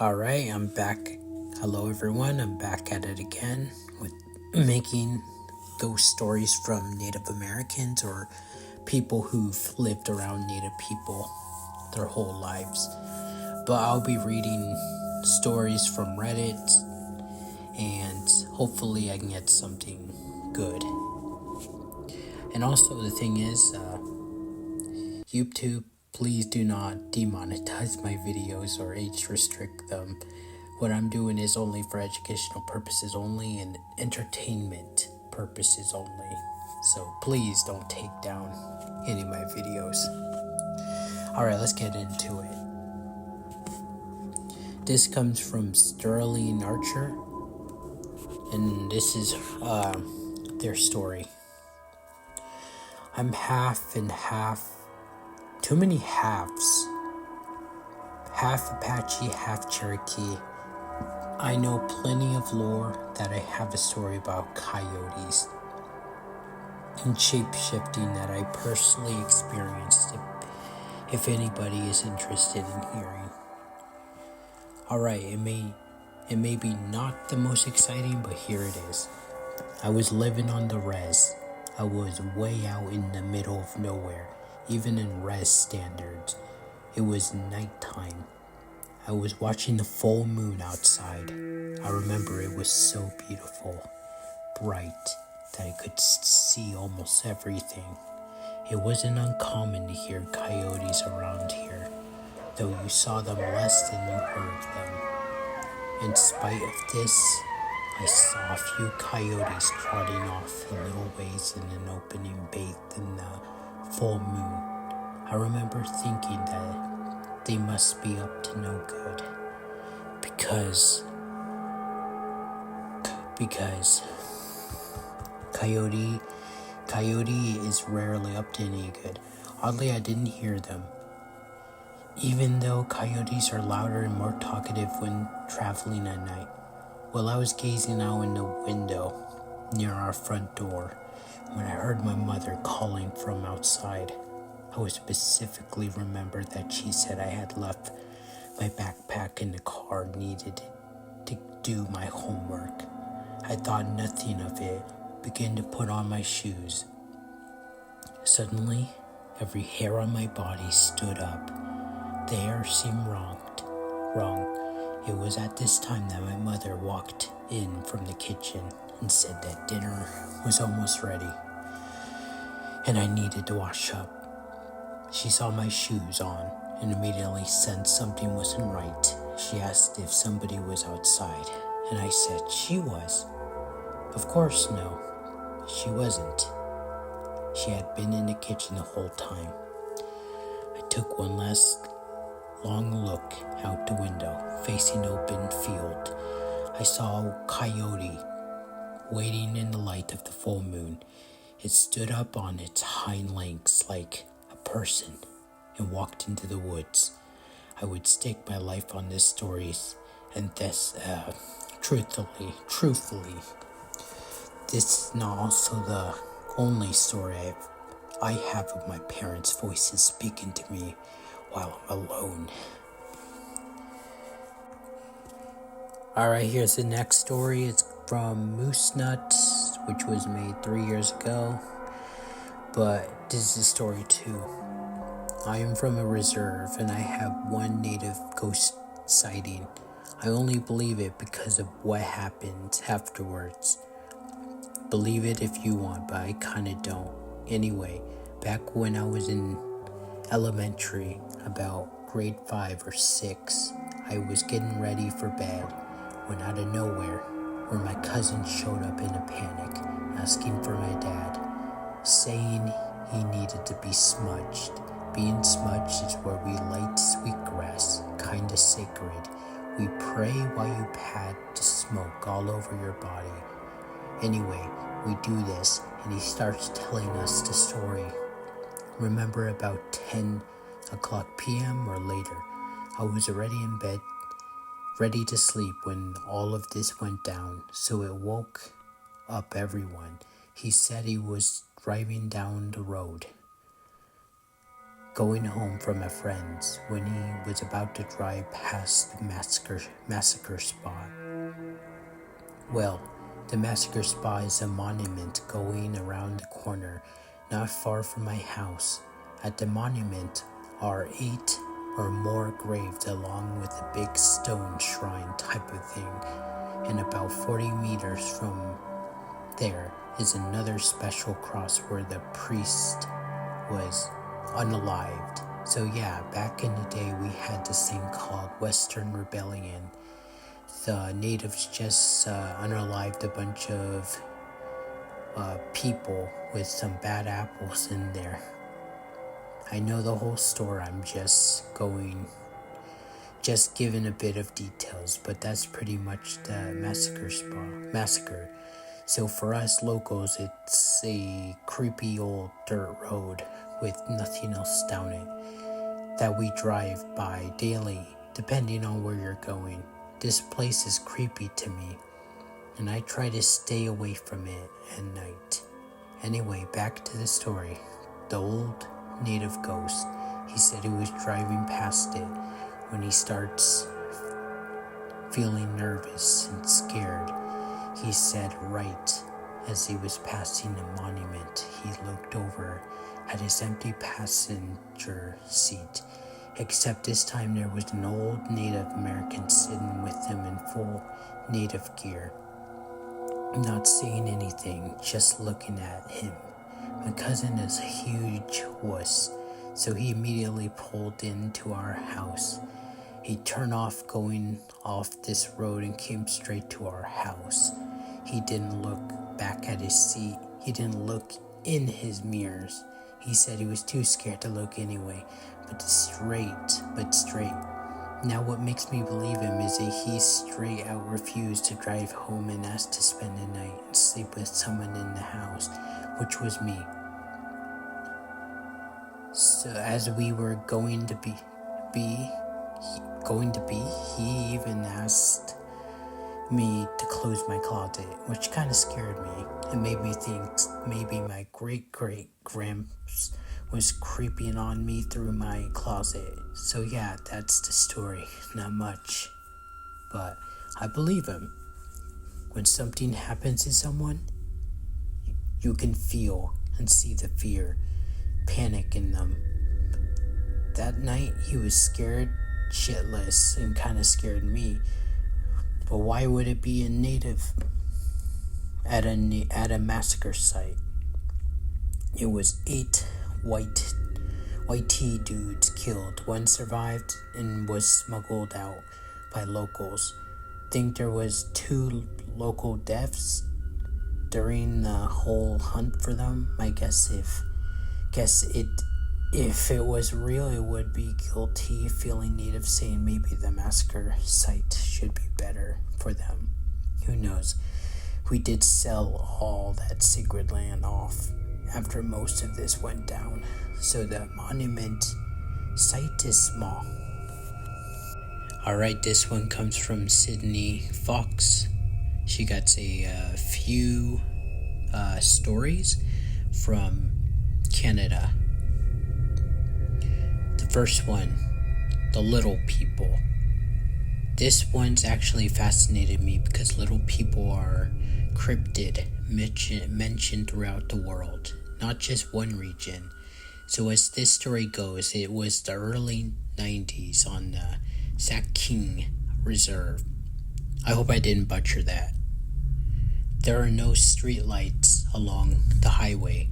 Alright, I'm back. Hello everyone, I'm back at it again with making those stories from Native Americans or people who've lived around Native people their whole lives. But I'll be reading stories from Reddit and hopefully I can get something good. And also the thing is, YouTube, please do not demonetize my videos or age restrict them. What I'm doing is only for educational purposes only and entertainment purposes only. So please don't take down any of my videos. Alright, let's get into it. This comes from Sterling Archer, and this is their story. I'm half and half. Too many halves. Half Apache, half Cherokee. I know plenty of lore that I have a story about coyotes and shape-shifting that I personally experienced if anybody is interested in hearing. Alright, it may be not the most exciting, but here it is. I was living on the res. I was way out in the middle of nowhere, even in res standards. It was nighttime. I was watching the full moon outside. I remember it was so beautiful, bright, that I could see almost everything. It wasn't uncommon to hear coyotes around here, though you saw them less than you heard them. In spite of this, I saw a few coyotes trotting off a little ways in an opening bathed in the full moon. I remember thinking that they must be up to no good because coyote is rarely up to any good. Oddly, I didn't hear them, even though coyotes are louder and more talkative when traveling at night. Well, I was gazing out in the window near our front door when I heard my mother calling from outside. I would specifically remember that she said I had left my backpack in the car, needed to do my homework. I thought nothing of it, began to put on my shoes. Suddenly, every hair on my body stood up. The air seemed wrong. It was at this time that my mother walked in from the kitchen and said that dinner was almost ready and I needed to wash up. She saw my shoes on and immediately sensed something wasn't right. She asked if somebody was outside, and I said she was. Of course, no, she wasn't. She had been in the kitchen the whole time. I took one last long look out the window, facing open field. I saw a coyote waiting in the light of the full moon. It stood up on its hind legs like person and walked into the woods. I would stake my life on this story, and this, truthfully, this is not also the only story I have of my parents' voices speaking to me while I'm alone. Alright, here's the next story. It's from Moose Nuts, which was made 3 years ago. But this is story 2. I am from a reserve and I have one native ghost sighting. I only believe it because of what happened afterwards. Believe it if you want, but I kinda don't. Anyway, back when I was in elementary, about grade 5 or 6, I was getting ready for bed when out of nowhere, where my cousin showed up in a panic, asking for my dad, saying he needed to be smudged. Being smudged is where we light sweetgrass, kinda sacred. We pray while you pad to smoke all over your body. Anyway, we do this, and he starts telling us the story. Remember about 10 o'clock p.m. or later, I was already in bed, ready to sleep when all of this went down, so it woke up everyone. He said he was driving down the road. going home from a friend's when he was about to drive past the massacre spot. Well, the massacre spot is a monument going around the corner, not far from my house. At the monument are 8 or more graves along with a big stone shrine type of thing, and about 40 meters from there is another special cross where the priest was unalived. So yeah, back in the day we had this thing called Western Rebellion. The natives just unalived a bunch of people with some bad apples in there. I know the whole story, I'm just giving a bit of details, but that's pretty much the massacre. So for us locals, it's a creepy old dirt road with nothing else down it that we drive by daily, depending on where you're going. This place is creepy to me, and I try to stay away from it at night. Anyway, back to the story. The old native ghost, he said he was driving past it when he starts feeling nervous and scared. He said right as he was passing the monument, he looked over at his empty passenger seat, except this time there was an old Native American sitting with him in full native gear, not saying anything, just looking at him. My cousin is a huge wuss, so he immediately pulled into our house. He turned off going off this road and came straight to our house. He didn't look back at his seat. He didn't look in his mirrors. He said he was too scared to look anyway, but straight. Now what makes me believe him is that he straight out refused to drive home and asked to spend the night and sleep with someone in the house, which was me. So as we were going to be, he even asked me to close my closet, which kind of scared me. It made me think maybe my great-great-gramps was creeping on me through my closet. So yeah, that's the story. Not much, but I believe him. When something happens to someone, you can feel and see the fear, panic in them. That night, he was scared shitless and kind of scared me. But why would it be a native at a massacre site? It was 8 white dudes killed. One survived and was smuggled out by locals. Think there was 2 local deaths during the whole hunt for them. I guess if it was real, it would be guilty feeling native, saying maybe the massacre site should be better for them. Who knows? We did sell all that sacred land off after most of this went down, so the monument site is small. Alright, this one comes from Sydney Fox. She got a few stories from Canada. The first one, the little people. This one's actually fascinated me because little people are cryptid mentioned throughout the world, not just one region. So as this story goes, it was the early 90s on the Saking Reserve. I hope I didn't butcher that. There are no street lights along the highway.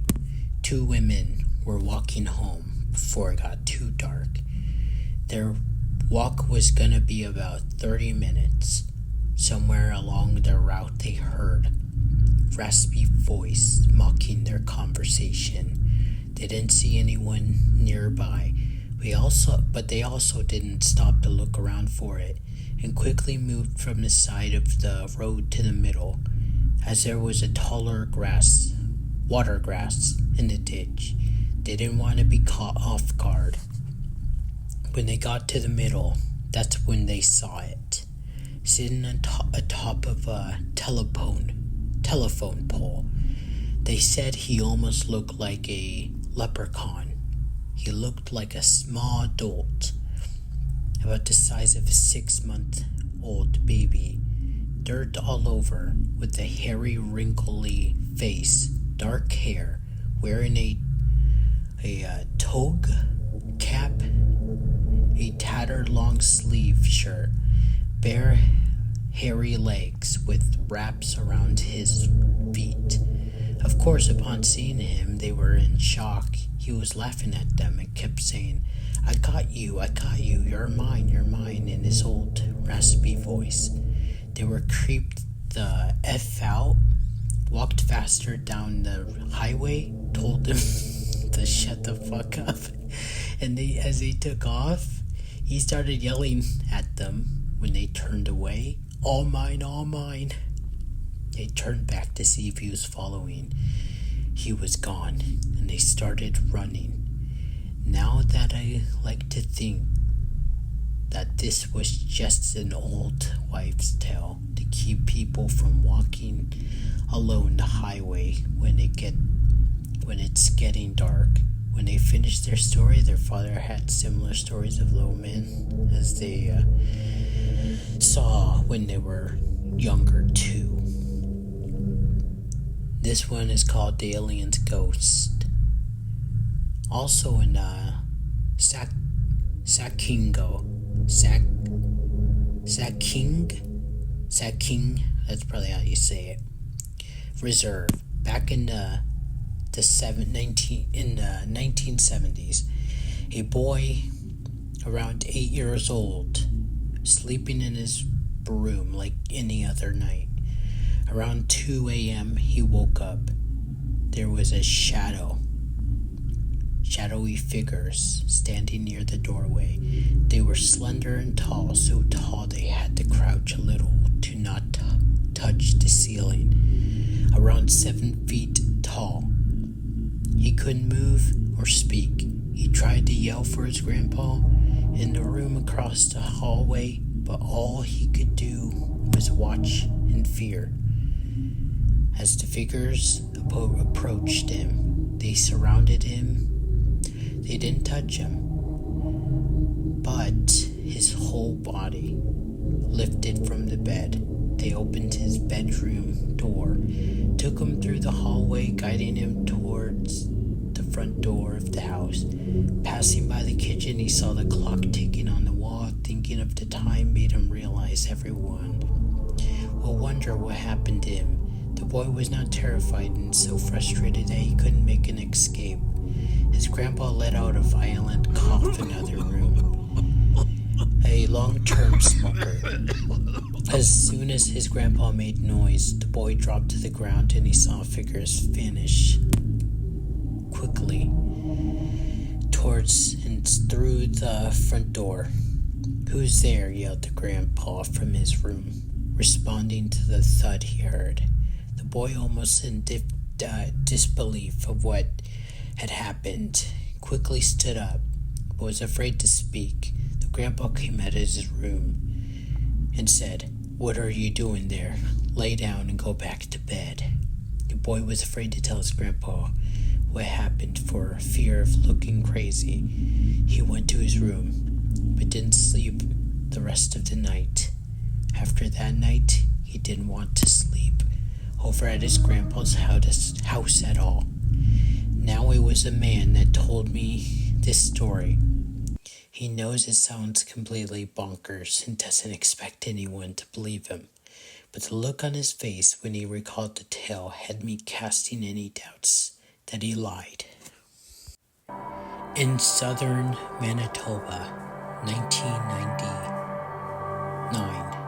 2 women were walking home before it got too dark. Their walk was gonna be about 30 minutes. Somewhere along their route they heard raspy voice mocking their conversation. They didn't see anyone nearby. But they also didn't stop to look around for it, and quickly moved from the side of the road to the middle, as there was a taller water grass in the ditch. They didn't want to be caught off guard. When they got to the middle, that's when they saw it, sitting atop of a telephone pole. They said he almost looked like a leprechaun. He looked like a small adult, about the size of a 6-month-old baby. Dirt all over, with a hairy, wrinkly face, dark hair, wearing a toga cap, a tattered long-sleeve shirt, bare, hairy legs with wraps around his feet. Of course, upon seeing him, they were in shock. He was laughing at them and kept saying, I got you, you're mine, in his old, raspy voice. They were creeped the F out, walked faster down the highway, told them to shut the fuck up, and as they took off, he started yelling at them when they turned away, all mine, all mine. They turned back to see if he was following. He was gone, and they started running. Now that I like to think that this was just an old wives' tale to keep people from walking alone the highway when it's getting dark. When they finished their story, their father had similar stories of little men as they saw when they were younger too. This one is called The Alien's Ghost. Also in Sacking, that's probably how you say it, Reserve, back in the 1970s, a boy around 8 years old, sleeping in his room like any other night. Around 2 a.m. he woke up. There was a shadowy figures standing near the doorway. They were slender and tall, so tall they had to crouch a little to not touch the ceiling. Around 7 feet tall. He couldn't move or speak. He tried to yell for his grandpa in the room across the hallway, but all he could do was watch in fear. As the figures approached him, they surrounded him. They didn't touch him, but his whole body lifted from the bed. They opened his bedroom door, took him through the hallway, guiding him towards the front door of the house. Passing by the kitchen, he saw the clock ticking on the wall. Thinking of the time made him realize everyone will wonder what happened to him. The boy was now terrified and so frustrated that he couldn't make an escape. His grandpa let out a violent cough in another room. A long-term smoker. As soon as his grandpa made noise, the boy dropped to the ground and he saw figures vanish quickly towards and through the front door. Who's there? Yelled the grandpa from his room, responding to the thud he heard. The boy, almost in disbelief of what had happened, quickly stood up, but was afraid to speak. The grandpa came out of his room and said, "What are you doing there? Lay down and go back to bed." The boy was afraid to tell his grandpa what happened for fear of looking crazy. He went to his room, but didn't sleep the rest of the night. After that night, he didn't want to sleep over at his grandpa's house at all. Now it was a man that told me this story. He knows it sounds completely bonkers and doesn't expect anyone to believe him. But the look on his face when he recalled the tale had me casting any doubts that he lied. In southern Manitoba, 1999,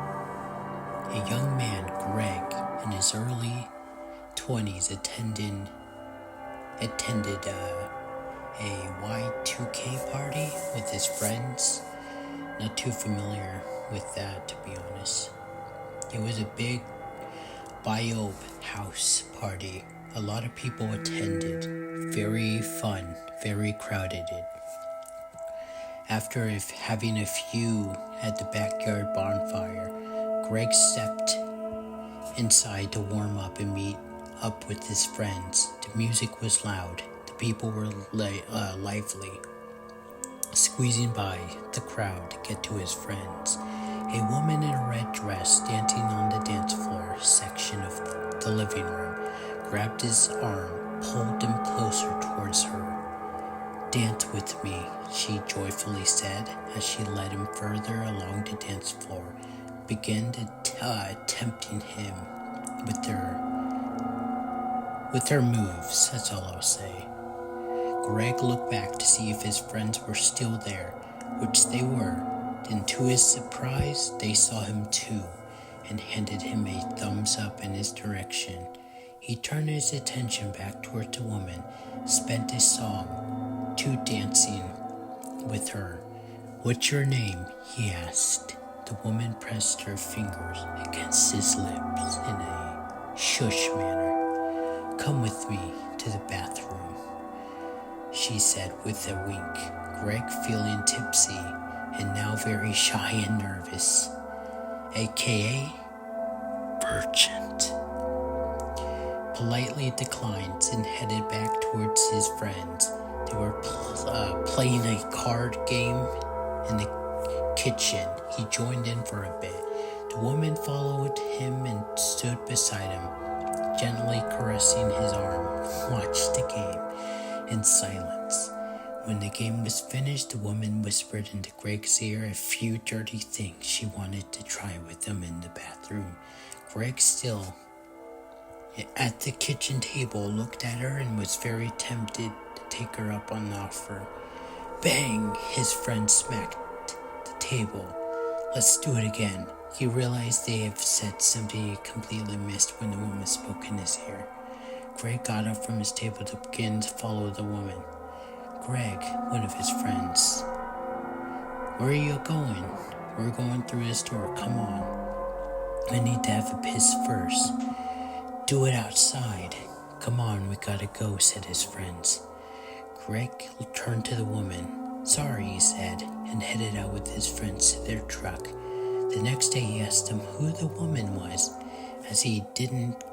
a young man, Greg, in his early 20s, attended a Y2K party with his friends. Not too familiar with that, to be honest. It was a big biobe house party. A lot of people attended. Very fun, very crowded. After having a few at the backyard bonfire, Greg stepped inside to warm up and meet up with his friends. The music was loud. The people were lively. squeezing by the crowd to get to his friends. A woman in a red dress dancing on the dance floor section of the living room grabbed his arm, pulled him closer towards her. "Dance with me," she joyfully said as she led him further along the dance floor, began tempting him with her moves. That's all I'll say. Greg looked back to see if his friends were still there, which they were. Then to his surprise, they saw him too, and handed him a thumbs up in his direction. He turned his attention back toward the woman, spent his song, to dancing with her. "What's your name?" he asked. The woman pressed her fingers against his lips in a shush manner. "Come with me to the bathroom," she said with a wink. Greg, feeling tipsy and now very shy and nervous, aka Urgent, politely declined and headed back towards his friends. They were playing a card game in the kitchen. He joined in for a bit. The woman followed him and stood beside him, gently caressing his arm. Watched the game in silence. When the game was finished, the woman whispered into Greg's ear a few dirty things she wanted to try with him in the bathroom. Greg, still at the kitchen table, looked at her and was very tempted to take her up on the offer. Bang! His friend smacked the table. "Let's do it again." He realized they had said something he completely missed when the woman spoke in his ear. Greg got up from his table to begin to follow the woman. Greg, one of his friends. "Where are you going?" "We're going through this door. Come on." "I need to have a piss first." "Do it outside." "Come on, we gotta go," said his friends. Greg turned to the woman. "Sorry," he said, and headed out with his friends to their truck. The next day he asked them who the woman was, as he didn't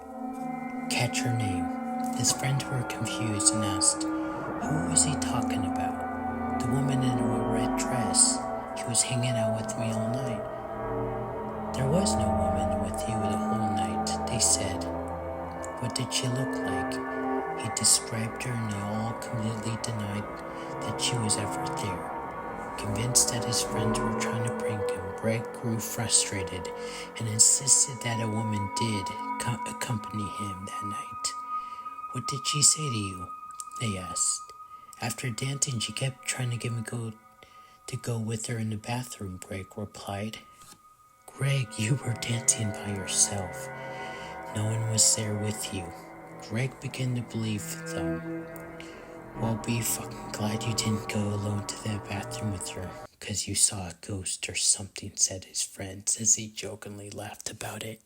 catch her name. His friends were confused and asked, "Who is he talking about?" "The woman in a red dress. She was hanging out with me all night." "There was no woman with you the whole night," they said. "What did she look like?" He described her, and they all completely denied that she was ever there. Convinced that his friends were trying to prank him, Greg grew frustrated and insisted that a woman did accompany him that night. "What did she say to you?" they asked. "After dancing, she kept trying to get me to go with her in the bathroom," Greg replied. "Greg, you were dancing by yourself. No one was there with you." Greg began to believe them. "Well, be fucking glad you didn't go alone to the bathroom with her, 'cause you saw a ghost or something," said his friends as he jokingly laughed about it.